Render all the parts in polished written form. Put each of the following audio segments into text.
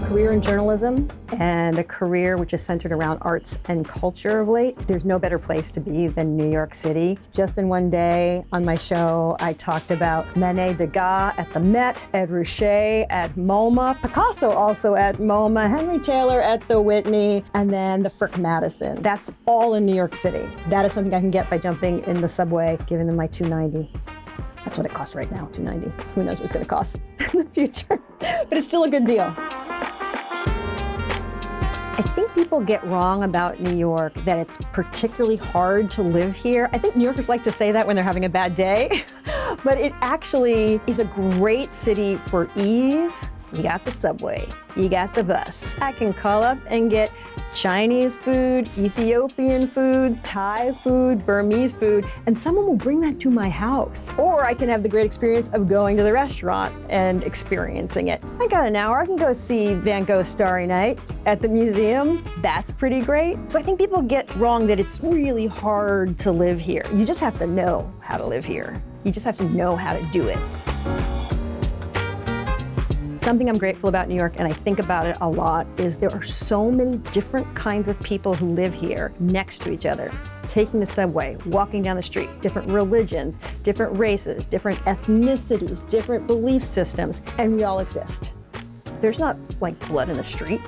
career in journalism and a career which is centered around arts and culture of late. There's no better place to be than New York City. Just in one day on my show, I talked about Manet, Degas at the Met, Ed Ruscha at MoMA, Picasso also at MoMA, Henry Taylor at the Whitney, and then the Frick Madison. That's all in New York City. That is something I can get by jumping in the subway, giving them my $2.90. That's what it costs right now, $2.90. Who knows what it's gonna cost in the future, but it's still a good deal. I think people get wrong about New York that it's particularly hard to live here. I think New Yorkers like to say that when they're having a bad day, but it actually is a great city for ease. You got the subway, you got the bus. I can call up and get Chinese food, Ethiopian food, Thai food, Burmese food, and someone will bring that to my house. Or I can have the great experience of going to the restaurant and experiencing it. I got an hour, I can go see Van Gogh's Starry Night at the museum. That's pretty great. So I think people get wrong that it's really hard to live here. You just have to know how to live here. You just have to know how to do it. Something I'm grateful about New York, and I think about it a lot, is there are so many different kinds of people who live here next to each other. Taking the subway, walking down the street, different religions, different races, different ethnicities, different belief systems, and we all exist. There's not like blood in the street.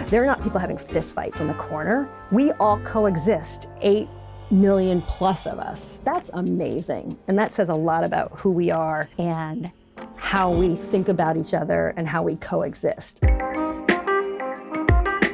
There are not people having fistfights in the corner. We all coexist, 8 million plus of us. That's amazing, and that says a lot about who we are and how we think about each other and how we coexist.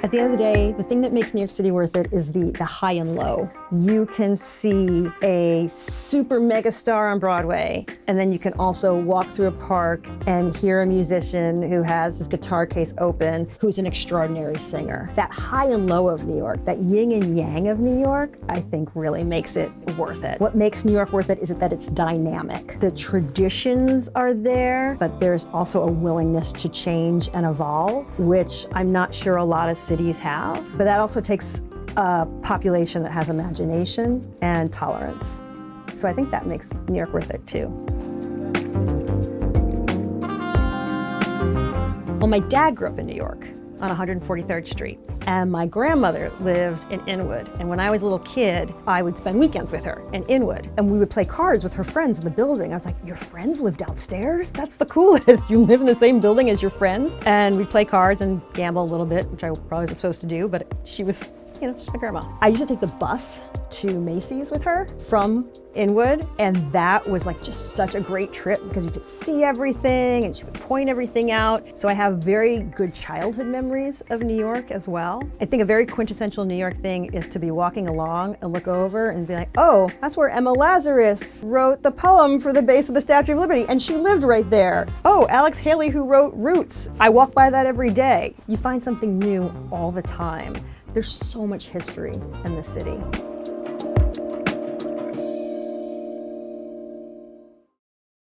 At the end of the day, the thing that makes New York City worth it is the high and low. You can see a super mega star on Broadway, and then you can also walk through a park and hear a musician who has his guitar case open, who's an extraordinary singer. That high and low of New York, that yin and yang of New York, I think really makes it worth it. What makes New York worth it is that it's dynamic. The traditions are there, but there's also a willingness to change and evolve, which I'm not sure a lot of cities have. But that also takes a population that has imagination and tolerance. So I think that makes New York worth it too. Well, my dad grew up in New York on 143rd Street, and my grandmother lived in Inwood. And when I was a little kid, I would spend weekends with her in Inwood, and we would play cards with her friends in the building. I was like, your friends live downstairs? That's the coolest. You live in the same building as your friends? And we'd play cards and gamble a little bit, which I probably wasn't supposed to do, but she was, you know, she's my grandma. I used to take the bus to Macy's with her from Inwood, and that was like just such a great trip because you could see everything and she would point everything out. So I have very good childhood memories of New York as well. I think a very quintessential New York thing is to be walking along and look over and be like, oh, that's where Emma Lazarus wrote the poem for the base of the Statue of Liberty, and she lived right there. Oh, Alex Haley, who wrote Roots. I walk by that every day. You find something new all the time. There's so much history in the city.